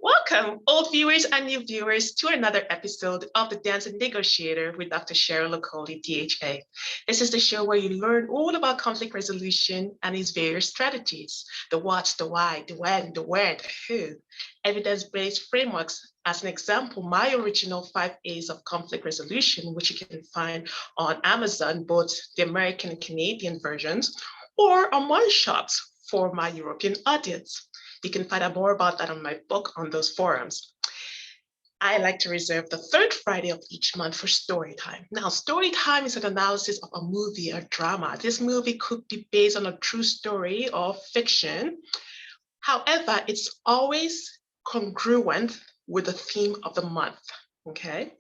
Welcome, old viewers and new viewers, to another episode of The Dancing Negotiator with Dr. Cheryl Okoli, DHA. This is the show where you learn all about conflict resolution and its various strategies: the what, the why, the when, the where, the who, evidence-based frameworks. As an example, my original 5 A's of conflict resolution, which you can find on Amazon, both the American and Canadian versions, or on One Shots for my European audience. You can find out more about that on my book on those forums. I like to reserve the third Friday of each month for story time. Now, story time is an analysis of a movie or drama. This movie could be based on a true story or fiction. However, it's always congruent with the theme of the month, okay?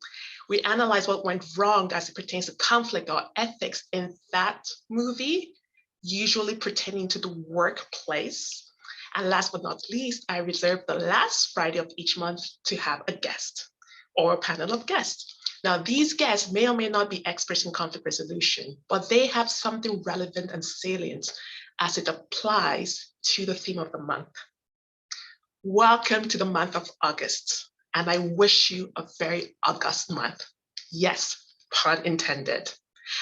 We analyze what went wrong as it pertains to conflict or ethics in that movie, usually pertaining to the workplace. And last but not least, I reserve the last Friday of each month to have a guest or a panel of guests. Now, these guests may or may not be experts in conflict resolution, but they have something relevant and salient as it applies to the theme of the month. Welcome to the month of August, and I wish you a very August month. Yes, pun intended.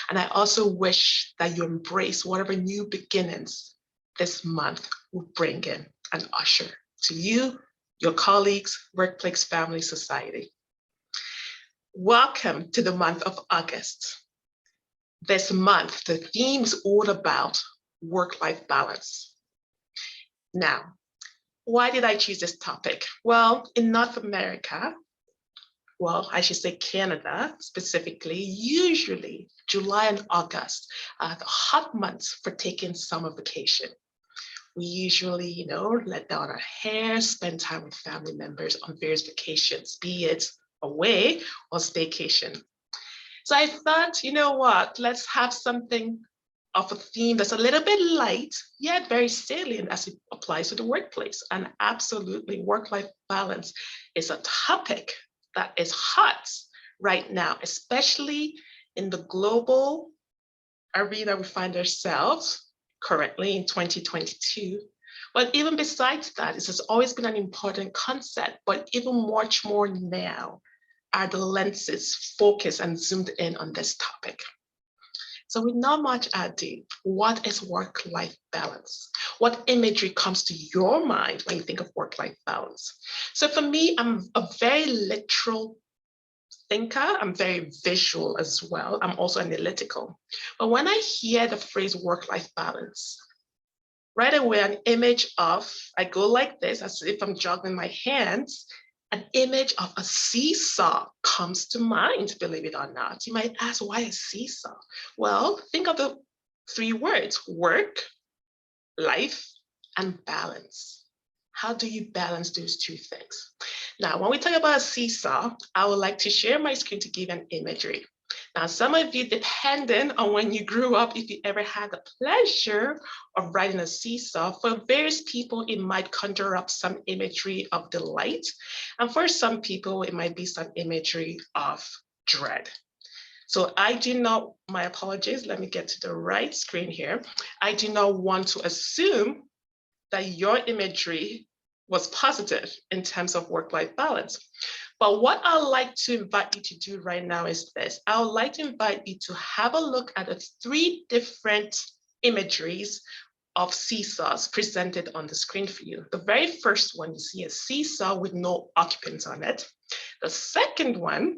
And I also wish that you embrace whatever new beginnings this month will bring in and usher to you, your colleagues, workplace, family, society. Welcome to the month of August. This month, the theme is all about work-life balance. Now, why did I choose this topic? Well, in North America, well, I should say Canada specifically, usually July and August are the hot months for taking summer vacation. We usually, let down our hair, spend time with family members on various vacations, be it away or staycation. So I thought, you know what, let's have something of a theme that's a little bit light, yet very salient as it applies to the workplace. And absolutely, work-life balance is a topic that is hot right now, especially in the global arena we find ourselves currently in 2022. But even besides that, this has always been an important concept, but even much more now are the lenses focused and zoomed in on this topic. So with not much ado, what is work-life balance? What imagery comes to your mind when you think of work-life balance? So for me, I'm a very literal thinker. I'm very visual as well. I'm also analytical. But when I hear the phrase work-life balance, right away an image of, I go like this, as if I'm juggling my hands, an image of a seesaw comes to mind, believe it or not. You might ask, why a seesaw? Well, think of the 3 words: work, life, and balance. How do you balance those 2 things? Now, when we talk about a seesaw, I would like to share my screen to give an imagery. Now, some of you, depending on when you grew up, if you ever had the pleasure of riding a seesaw, for various people, it might conjure up some imagery of delight. And for some people, it might be some imagery of dread. So I do not, my apologies, let me get to the right screen here. I do not want to assume that your imagery was positive in terms of work-life balance. But what I'd like to invite you to do right now is this. I would like to invite you to have a look at the 3 different imageries of seesaws presented on the screen for you. The very first one, you see a seesaw with no occupants on it. The second one,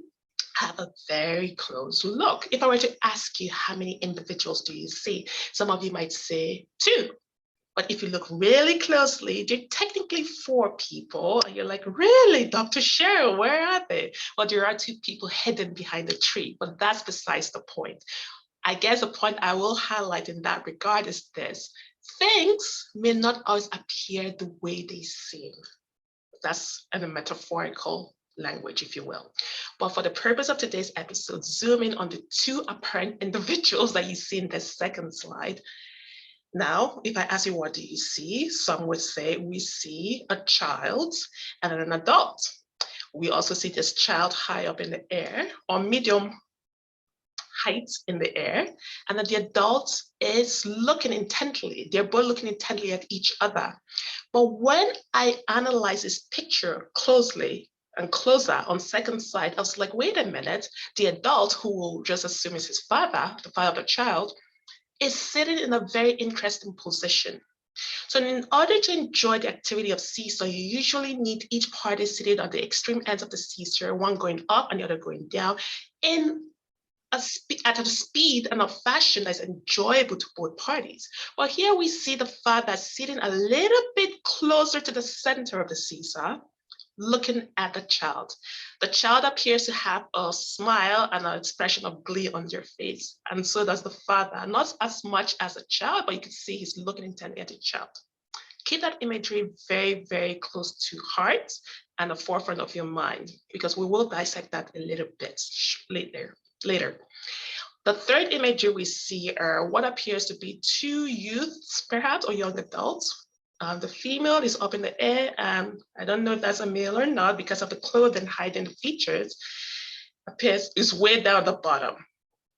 have a very close look. If I were to ask you how many individuals do you see, some of you might say 2. But if you look really closely, there are technically 4 people. And you're like, really, Dr. Cheryl, where are they? Well, there are 2 people hidden behind a tree, but that's besides the point. I guess the point I will highlight in that regard is this: things may not always appear the way they seem. That's in a metaphorical language, if you will. But for the purpose of today's episode, zoom in on the 2 apparent individuals that you see in this second slide. Now, if I ask you, what do you see? Some would say we see a child and an adult. We also see this child high up in the air, or medium height in the air, and that the adult is looking intently. They're both looking intently at each other. But when I analyze this picture closely and closer on second sight, I was like, wait a minute, the adult, who will just assume is his father, the father of the child, is sitting in a very interesting position. So in order to enjoy the activity of seesaw, you usually need each party seated on the extreme ends of the seesaw, one going up and the other going down, in at a speed and a fashion that's enjoyable to both parties. Well, here we see the father sitting a little bit closer to the center of the seesaw, looking at the child. The child appears to have a smile and an expression of glee on their face. And so does the father, not as much as a child, but you can see he's looking intently at the child. Keep that imagery very, very close to heart and the forefront of your mind, because we will dissect that a little bit later. The third imagery we see are what appears to be two youths, perhaps, or young adults. The female is up in the air, and I don't know if that's a male or not because of the clothing hiding the features, is way down at the bottom.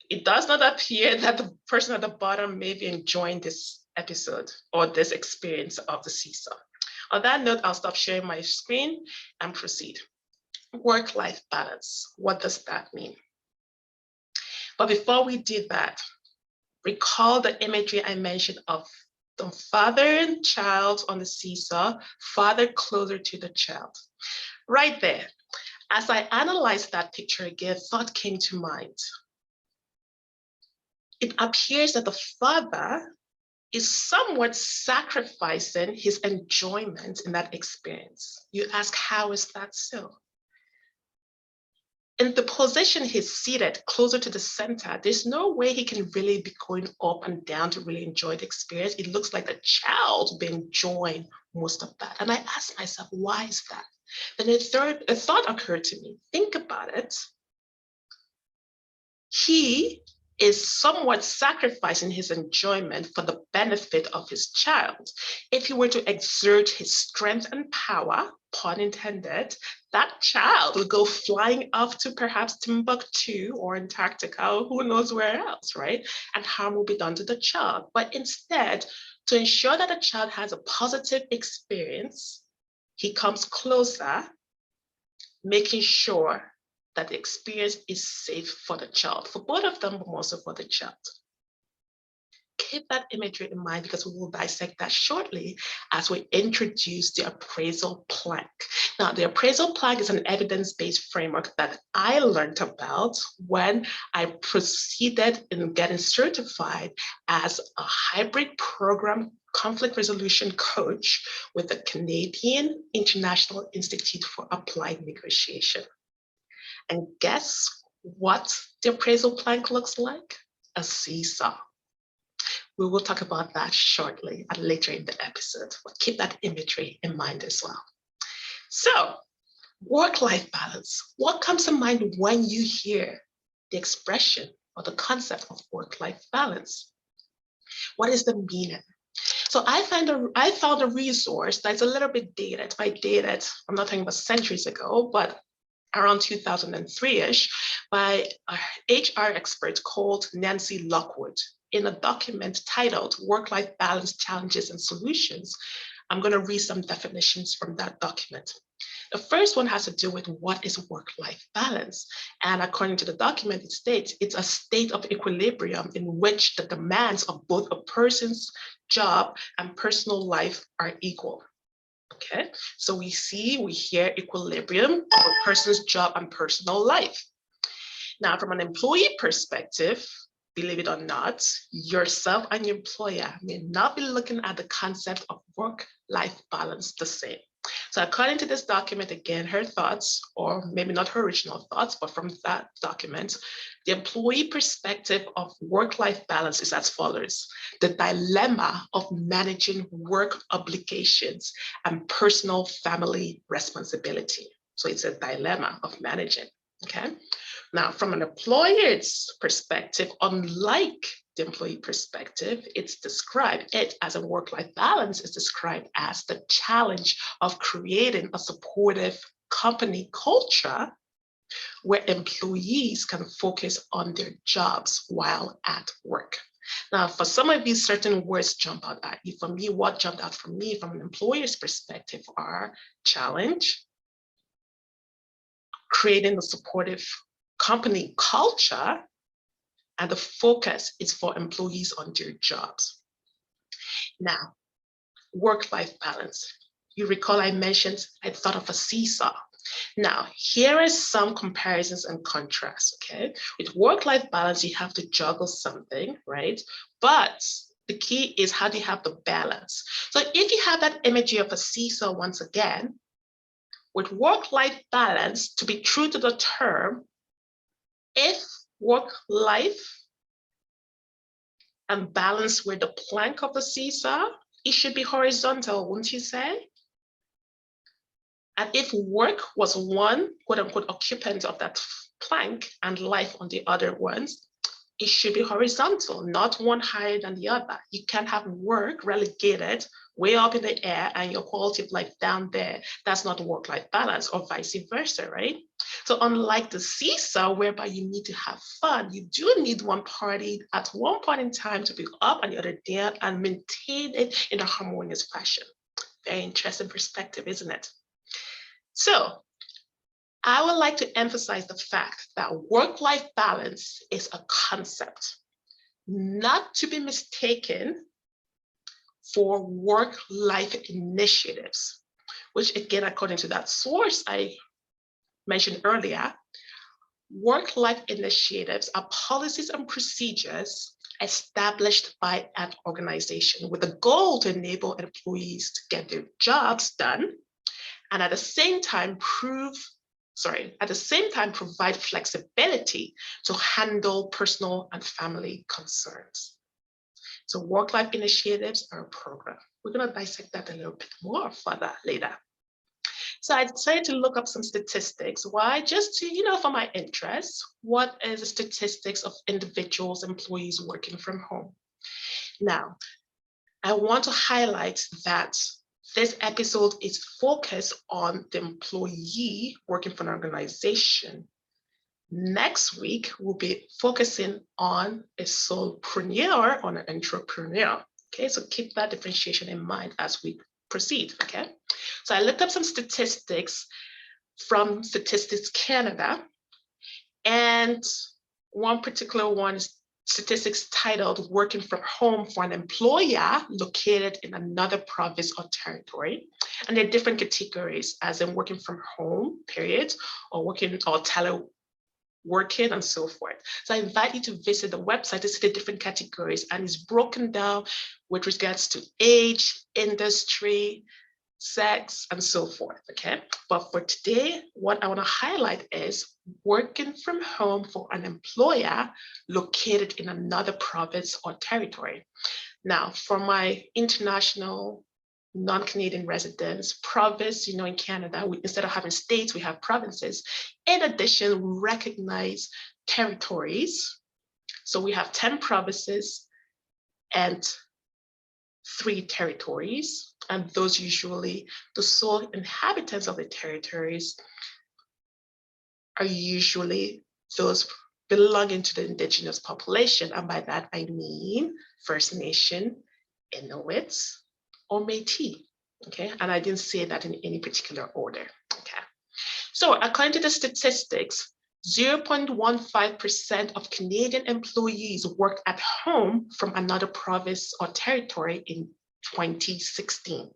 It does not appear that the person at the bottom may be enjoying this episode or this experience of the seesaw. On that note, I'll stop sharing my screen and proceed. Work-life balance, what does that mean? But before we do that, recall the imagery I mentioned of the father and child on the seesaw, father closer to the child. Right there, as I analyzed that picture again, thought came to mind. It appears that the father is somewhat sacrificing his enjoyment in that experience. You ask, how is that so? In the position he's seated closer to the center, there's no way he can really be going up and down to really enjoy the experience. It looks like the child will be enjoying most of that. And I asked myself, why is that? Then a thought occurred to me. Think about it. He is somewhat sacrificing his enjoyment for the benefit of his child. If he were to exert his strength and power, pun intended, that child will go flying off to perhaps Timbuktu or Antarctica, who knows where else, right? And harm will be done to the child. But instead, to ensure that the child has a positive experience, he comes closer, making sure that the experience is safe for the child, for both of them, but also for the child. Keep that imagery in mind because we will dissect that shortly as we introduce the appraisal plank. Now, the appraisal plank is an evidence-based framework that I learned about when I proceeded in getting certified as a hybrid program conflict resolution coach with the Canadian International Institute for Applied Negotiation. And guess what the appraisal plank looks like? A seesaw. We will talk about that shortly and later in the episode, but keep that imagery in mind as well. So, work-life balance. What comes to mind when you hear the expression or the concept of work-life balance? What is the meaning? So I found a resource that's a little bit dated. By dated, I'm not talking about centuries ago, but around 2003-ish, by an HR expert called Nancy Lockwood in a document titled Work-Life Balance Challenges and Solutions. I'm going to read some definitions from that document. The first one has to do with what is work-life balance. And according to the document, it states it's a state of equilibrium in which the demands of both a person's job and personal life are equal. Okay, so we hear equilibrium of a person's job and personal life. Now, from an employee perspective, believe it or not, yourself and your employer may not be looking at the concept of work-life balance the same. So according to this document, again, her thoughts, or maybe not her original thoughts, but from that document, the employee perspective of work-life balance is as follows: the dilemma of managing work obligations and personal family responsibility. So it's a dilemma of managing, okay? Now, from an employer's perspective, unlike the employee perspective, it as a work-life balance is described as the challenge of creating a supportive company culture where employees can focus on their jobs while at work. Now, for some of you, certain words jump out at you. For me, what jumped out for me from an employer's perspective are challenge, creating a supportive company culture, and the focus is for employees on their jobs. Now, work-life balance. You recall I mentioned I thought of a seesaw. Now, here are some comparisons and contrasts, okay? With work-life balance, you have to juggle something, right? But the key is how do you have the balance? So if you have that imagery of a seesaw once again, with work-life balance, to be true to the term, if work-life and balance were the plank of the seesaw, it should be horizontal, wouldn't you say? And if work was one quote unquote occupant of that plank and life on the other ones, it should be horizontal, not one higher than the other. You can't have work relegated way up in the air and your quality of life down there. That's not work-life balance, or vice versa, right? So unlike the seesaw, whereby you need to have fun, you do need one party at one point in time to be up and the other down and maintain it in a harmonious fashion. Very interesting perspective, isn't it? So I would like to emphasize the fact that work-life balance is a concept, not to be mistaken for work-life initiatives, which again, according to that source I mentioned earlier, work-life initiatives are policies and procedures established by an organization with the goal to enable employees to get their jobs done and at the same time provide flexibility to handle personal and family concerns. So work-life initiatives are a program. We're going to dissect that a little bit more further later. So I decided to look up some statistics. Why? Just to, for my interest, what is the statistics of individuals, employees working from home? Now, I want to highlight that this episode is focused on the employee working for an organization. Next week, we'll be focusing on a solopreneur, on an entrepreneur. Okay, so keep that differentiation in mind as we proceed. Okay, so I looked up some statistics from Statistics Canada, and one particular one is statistics titled Working from Home for an Employer Located in Another Province or Territory. And there are different categories, as in working from home, period, or working or teleworking and so forth. So I invite you to visit the website to see the different categories, and it's broken down with regards to age, industry, sex, and so forth, okay? But for today, what I want to highlight is working from home for an employer located in another province or territory. Now, for my international non-Canadian residents, province, in Canada, instead of having states, we have provinces. In addition, we recognize territories. So we have 10 provinces and 3 territories. And those usually, the sole inhabitants of the territories are usually those belonging to the indigenous population. And by that, I mean First Nation, Inuits, or Métis, okay? And I didn't say that in any particular order, okay? So according to the statistics, 0.15% of Canadian employees worked at home from another province or territory in 2016.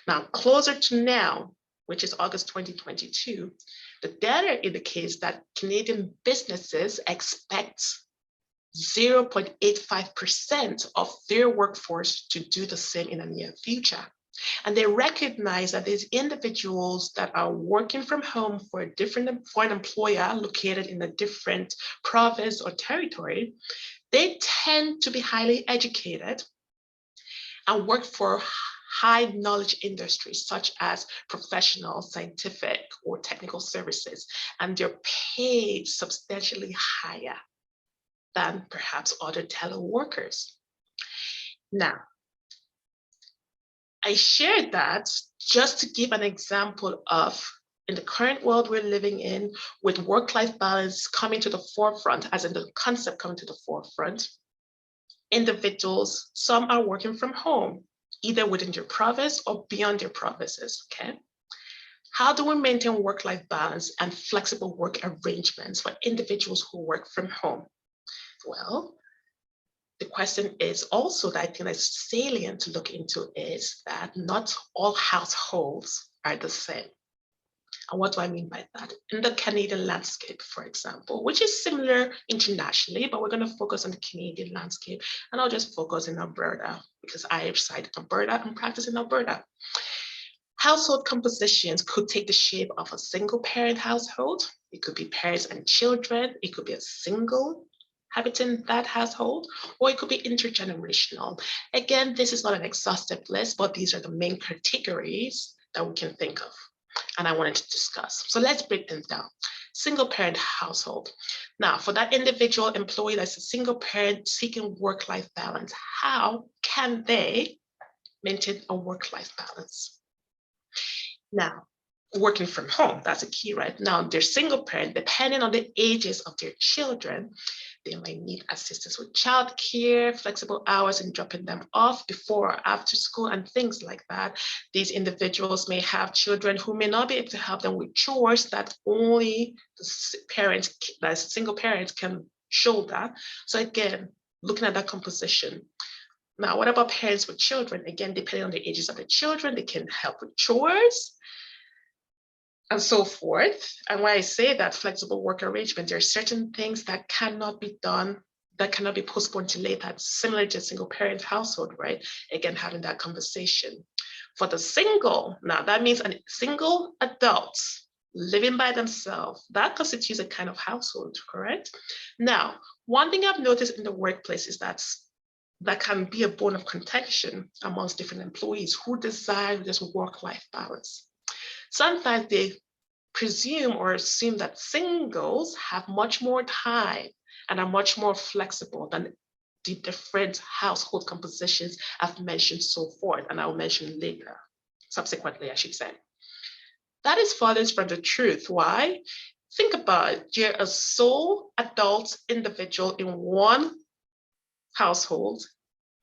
Now, closer to now, which is August 2022, the data indicates that Canadian businesses expect 0.85% of their workforce to do the same in the near future. And they recognize that these individuals that are working from home for an employer located in a different province or territory, they tend to be highly educated and work for high knowledge industries such as professional, scientific, or technical services, and they're paid substantially higher than perhaps other teleworkers. Now, I shared that just to give an example of in the current world we're living in, with work-life balance coming to the forefront, as in the concept coming to the forefront, individuals, some are working from home, either within their province or beyond their provinces, okay? How do we maintain work-life balance and flexible work arrangements for individuals who work from home? Well, the question is also that I think is salient to look into is that not all households are the same. And what do I mean by that? In the Canadian landscape, for example, which is similar internationally, but we're going to focus on the Canadian landscape, and I'll just focus in Alberta because I reside in Alberta and practice in Alberta. Household compositions could take the shape of a single parent household. It could be parents and children. It could be a single habitant that household, or it could be intergenerational. Again, this is not an exhaustive list, but these are the main categories that we can think of and I wanted to discuss. So let's break them down. Single parent household. Now, for that individual employee that's a single parent seeking work-life balance, how can they maintain a work-life balance? Now, working from home, that's a key, right? Now, they're single parent, depending on the ages of their children, they might need assistance with childcare, flexible hours and dropping them off before or after school and things like that. These individuals may have children who may not be able to help them with chores that only the parents, that single parents can shoulder. So again, looking at that composition. Now, what about parents with children? Again, depending on the ages of the children, they can help with chores and so forth. And when I say that flexible work arrangement, there are certain things that cannot be done, that cannot be postponed to later, similar to a single parent household, right? Again, having that conversation. For the single, now that means a single adult living by themselves, that constitutes a kind of household, correct? Now, one thing I've noticed in the workplace is that can be a bone of contention amongst different employees who desire this work-life balance. Sometimes they presume or assume that singles have much more time and are much more flexible than the different household compositions I've mentioned so forth, and I'll mention later, subsequently, I should say. That is farthest from the truth. Why? Think about it. You're a sole adult individual in one household.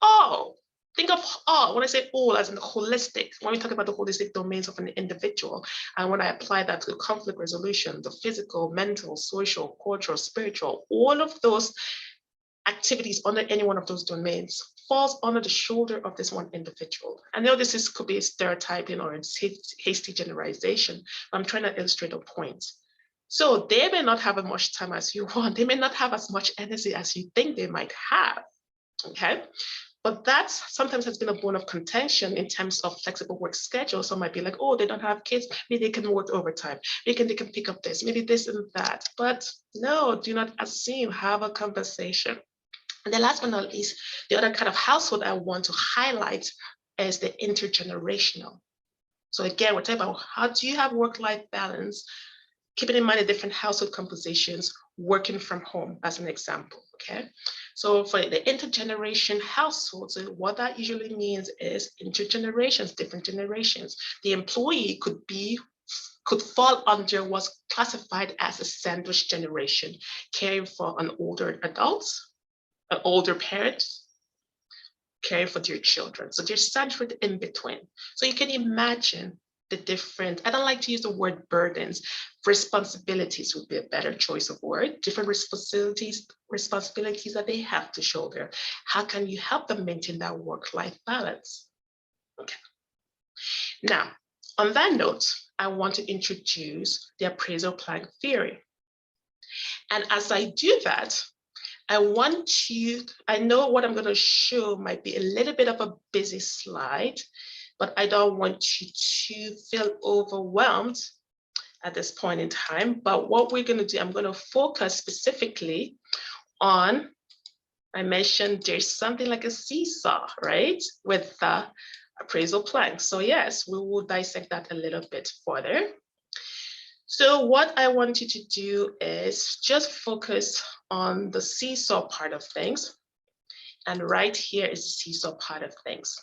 Oh, think of all, when I say all as in the holistic, when we talk about the holistic domains of an individual, and when I apply that to conflict resolution, the physical, mental, social, cultural, spiritual, all of those activities under any one of those domains falls under the shoulder of this one individual. I know this could be a stereotyping or a hasty generalization, but I'm trying to illustrate a point. So they may not have as much time as you want. They may not have as much energy as you think they might have, okay? But that sometimes has been a bone of contention in terms of flexible work schedules. Some might be like, oh, they don't have kids, maybe they can work overtime, maybe they can pick up this, maybe this and that. But no, do not assume, have a conversation. And then last but not least, the other kind of household I want to highlight is the intergenerational. So again, we're talking about how do you have work-life balance, keeping in mind the different household compositions, working from home as an example, okay? So for the intergeneration households, what that usually means is intergenerations, different generations. The employee could fall under what's classified as a sandwich generation, caring for an older adult, an older parent, caring for their children. So they're centered in between. So you can imagine the different, I don't like to use the word burdens, responsibilities would be a better choice of word, different responsibilities that they have to shoulder. How can you help them maintain that work-life balance? Okay. Now, on that note, I want to introduce the appraisal plank theory. And as I do that, I know what I'm going to show might be a little bit of a busy slide, but I don't want you to feel overwhelmed at this point in time. But what we're going to do, I'm going to focus specifically on, I mentioned there's something like a seesaw, right? With the appraisal plank. So yes, we will dissect that a little bit further. So what I want you to do is just focus on the seesaw part of things. And right here is the seesaw part of things.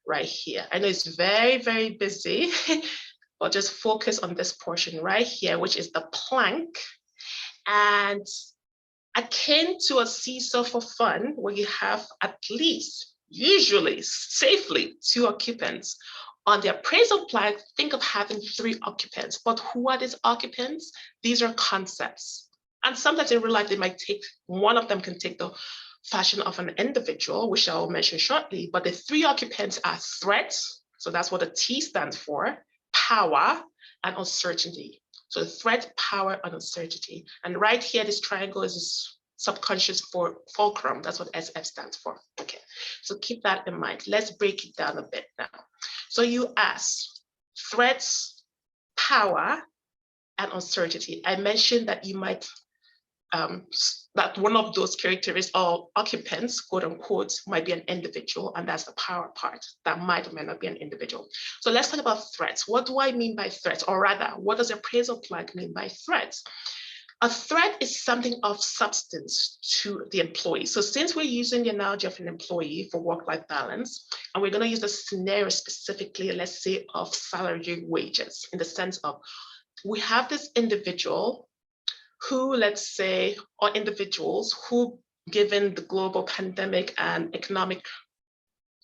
Right here. I know it's very, very busy, but just focus on this portion right here, which is the plank. And akin to a seesaw for fun, where you have at least, usually, safely, 2 occupants. On the appraisal plank, think of having 3 occupants. But who are these occupants? These are concepts. And sometimes in real life, they might take, one of them can take the fashion of an individual, which I'll mention shortly. But the 3 occupants are threats. So that's what the T stands for, power, and uncertainty. So threat, power, and uncertainty. And right here, this triangle is a subconscious fulcrum. That's what SF stands for. Okay, so keep that in mind. Let's break it down a bit now. So you ask threats, power, and uncertainty. I mentioned that you might, that one of those characteristics or occupants, quote unquote, might be an individual, and that's the power part. That might or may not be an individual. So let's talk about threats. What do I mean by threats? Or rather, what does appraisal plank mean by threats? A threat is something of substance to the employee. So since we're using the analogy of an employee for work-life balance, and we're going to use the scenario specifically, let's say, of salary wages, in the sense of we have this individual who, let's say, or individuals who, given the global pandemic and economic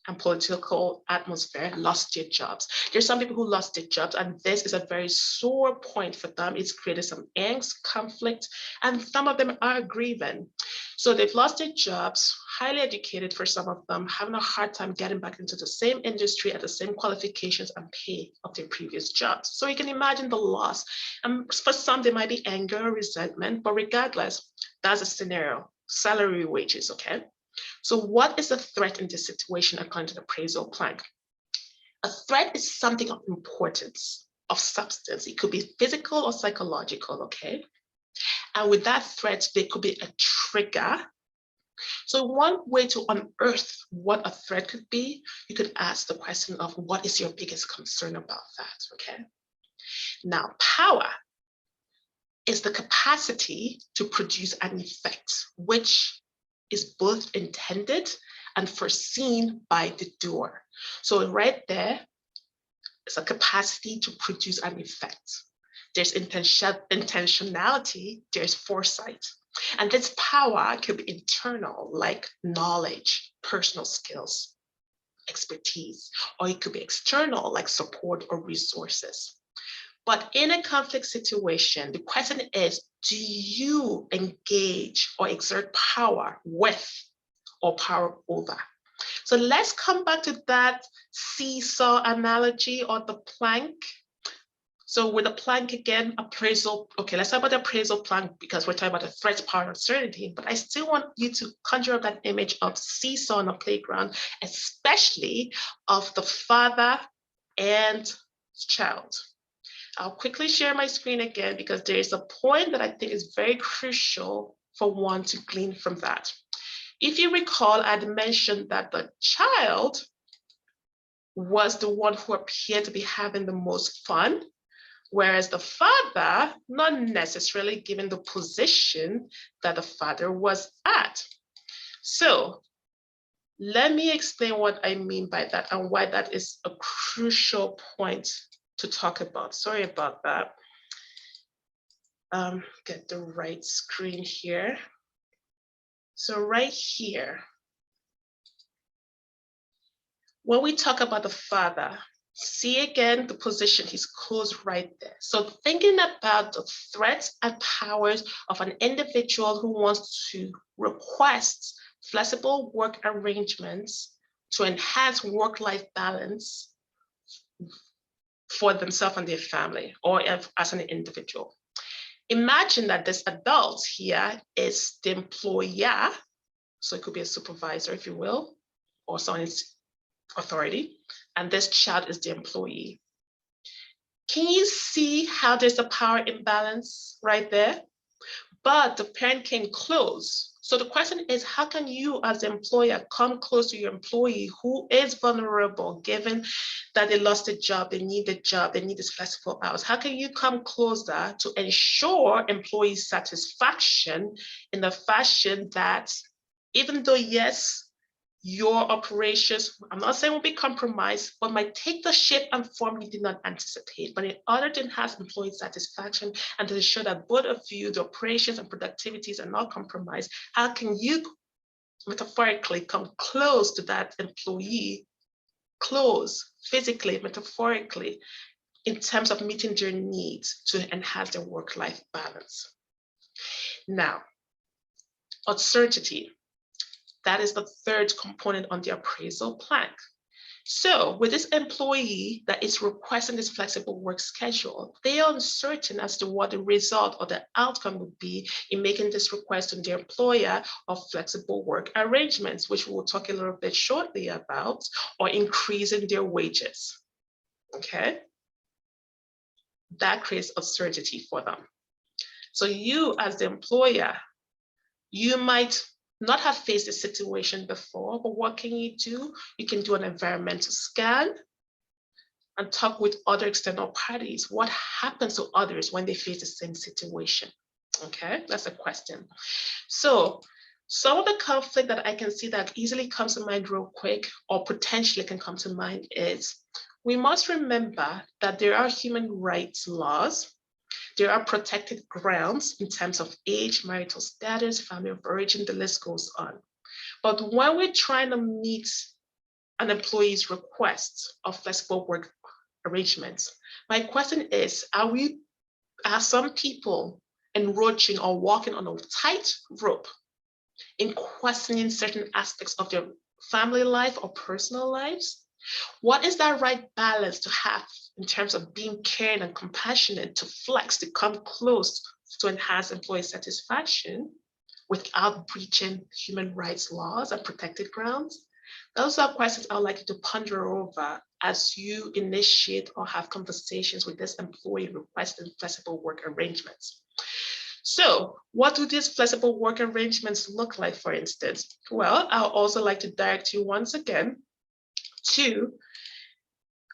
and political atmosphere, lost their jobs. There's some people who lost their jobs, and this is a very sore point for them. It's created some angst, conflict, and some of them are grieving. So they've lost their jobs, highly educated for some of them, having a hard time getting back into the same industry at the same qualifications and pay of their previous jobs. So you can imagine the loss. And for some, there might be anger, resentment, but regardless, that's a scenario, salary wages, okay? So what is a threat in this situation according to the appraisal plank? A threat is something of importance, of substance. It could be physical or psychological, okay? And with that threat, there could be a trigger. So one way to unearth what a threat could be, you could ask the question of what is your biggest concern about that, okay? Now, power is the capacity to produce an effect, which is both intended and foreseen by the doer. So right there is a capacity to produce an effect. There's intentionality, there's foresight. And this power can be internal, like knowledge, personal skills, expertise, or it could be external, like support or resources. But in a conflict situation, the question is, do you engage or exert power with or power over? So let's come back to that seesaw analogy or the plank. So with the plank again, appraisal, okay, let's talk about the appraisal plank because we're talking about the threat, power, and uncertainty, but I still want you to conjure up that image of seesaw on a playground, especially of the father and child. I'll quickly share my screen again because there is a point that I think is very crucial for one to glean from that. If you recall, I'd mentioned that the child was the one who appeared to be having the most fun, whereas the father, not necessarily given the position that the father was at. So let me explain what I mean by that and why that is a crucial point to talk about. Sorry about that. Get the right screen here. So right here, when we talk about the father, see again the position, he's close right there. So thinking about the threats and powers of an individual who wants to request flexible work arrangements to enhance work-life balance for themselves and their family, or as an individual. Imagine that this adult here is the employer, so it could be a supervisor, if you will, or someone's authority, and this child is the employee. Can you see how there's a power imbalance right there? But the parent came close. So the question is, how can you as the employer come close to your employee who is vulnerable, given that they lost a job, they need a job, they need this flexible hours? How can you come closer to ensure employee satisfaction in the fashion that, even though, yes, your operations, I'm not saying will be compromised, but might take the shape and form you did not anticipate. But in order to enhance employee satisfaction and to ensure that both of you, the operations and productivities are not compromised, how can you metaphorically come close to that employee, close physically, metaphorically, in terms of meeting their needs to enhance their work-life balance? Now, uncertainty. That is the third component on the appraisal plank. So with this employee that is requesting this flexible work schedule, they are uncertain as to what the result or the outcome would be in making this request to their employer of flexible work arrangements, which we'll talk a little bit shortly about, or increasing their wages. Okay? That creates uncertainty for them. So you as the employer, you might not have faced this situation before, but what can you do? You can do an environmental scan and talk with other external parties. What happens to others when they face the same situation? Okay, that's a question. So some of the conflict that I can see that easily comes to mind real quick, or potentially can come to mind, is we must remember that there are human rights laws. There are protected grounds in terms of age, marital status, family of origin, the list goes on. But when we're trying to meet an employee's request of flexible work arrangements, my question is, are some people encroaching or walking on a tight rope in questioning certain aspects of their family life or personal lives? What is that right balance to have in terms of being caring and compassionate, to flex, to come close to enhance employee satisfaction without breaching human rights laws and protected grounds? Those are questions I would like you to ponder over as you initiate or have conversations with this employee requesting flexible work arrangements. So what do these flexible work arrangements look like, for instance? Well, I'll also like to direct you once again to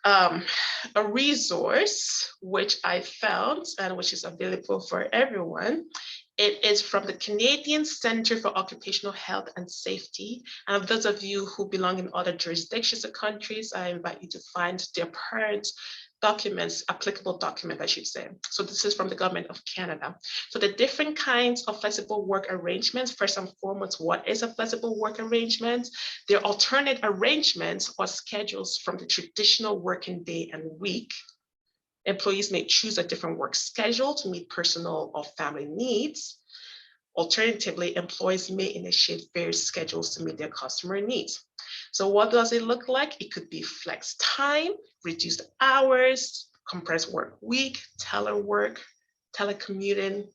a resource which I found and which is available for everyone. It is from the Canadian Centre for Occupational Health and Safety. And those of you who belong in other jurisdictions or countries, I invite you to find their parent documents, applicable document, I should say. So this is from the Government of Canada. So the different kinds of flexible work arrangements, first and foremost, what is a flexible work arrangement? They're alternate arrangements or schedules from the traditional working day and week. Employees may choose a different work schedule to meet personal or family needs. Alternatively, employees may initiate various schedules to meet their customer needs. So what does it look like? It could be flex time, reduced hours, compressed work week, telework, telecommuting,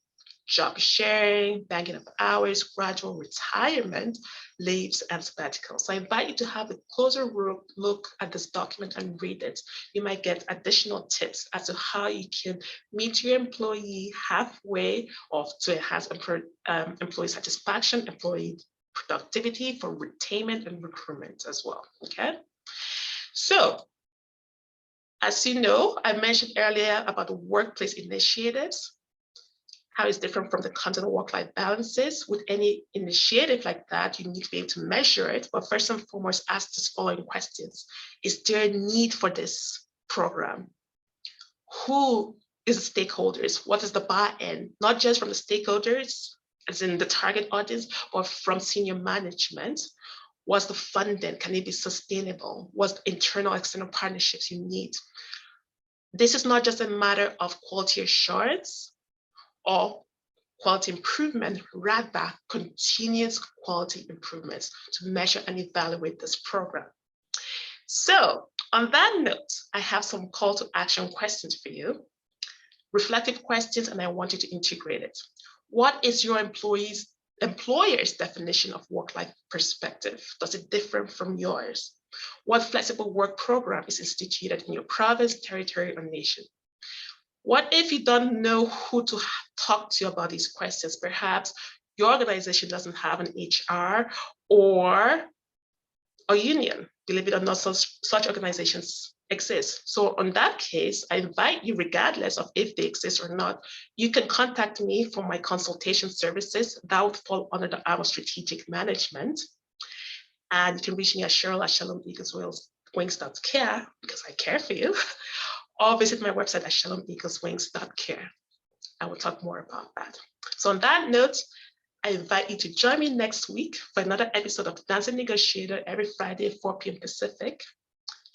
job sharing, banking of hours, gradual retirement, leaves, and sabbaticals. So I invite you to have a closer look at this document and read it. You might get additional tips as to how you can meet your employee halfway or to enhance employee satisfaction, employee productivity for retainment and recruitment as well, okay? So, as you know, I mentioned earlier about the workplace initiatives, how it's different from the content of work-life balances. With any initiative like that, you need to be able to measure it, but first and foremost, ask the following questions. Is there a need for this program? Who is the stakeholders? What is the buy-in? Not just from the stakeholders, as in the target audience, but from senior management. What's the funding? Can it be sustainable? What's the internal, external partnerships you need? This is not just a matter of quality assurance or quality improvement, rather continuous quality improvements to measure and evaluate this program. So on that note, I have some call to action questions for you, reflective questions, and I want you to integrate it. What is your employer's definition of work-life perspective? Does it differ from yours? What flexible work program is instituted in your province, territory, or nation? What if you don't know who to talk to about these questions? Perhaps your organization doesn't have an HR or a union. Believe it or not, such organizations exist. So in that case, I invite you, regardless of if they exist or not, you can contact me for my consultation services. That would fall under the arm of strategic management. And you can reach me at Cheryl@ShalomEaglesWings.care because I care for you, or visit my website at ShalomEaglesWings.care. I will talk more about that. So on that note, I invite you to join me next week for another episode of Dancing Negotiator every Friday at 4 p.m. Pacific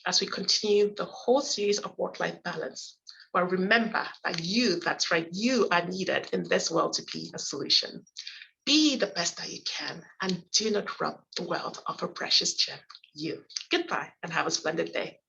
as we continue the whole series of work-life balance. But remember that that's right, you are needed in this world to be a solution. Be the best that you can and do not rob the world of a precious gem, you. Goodbye and have a splendid day.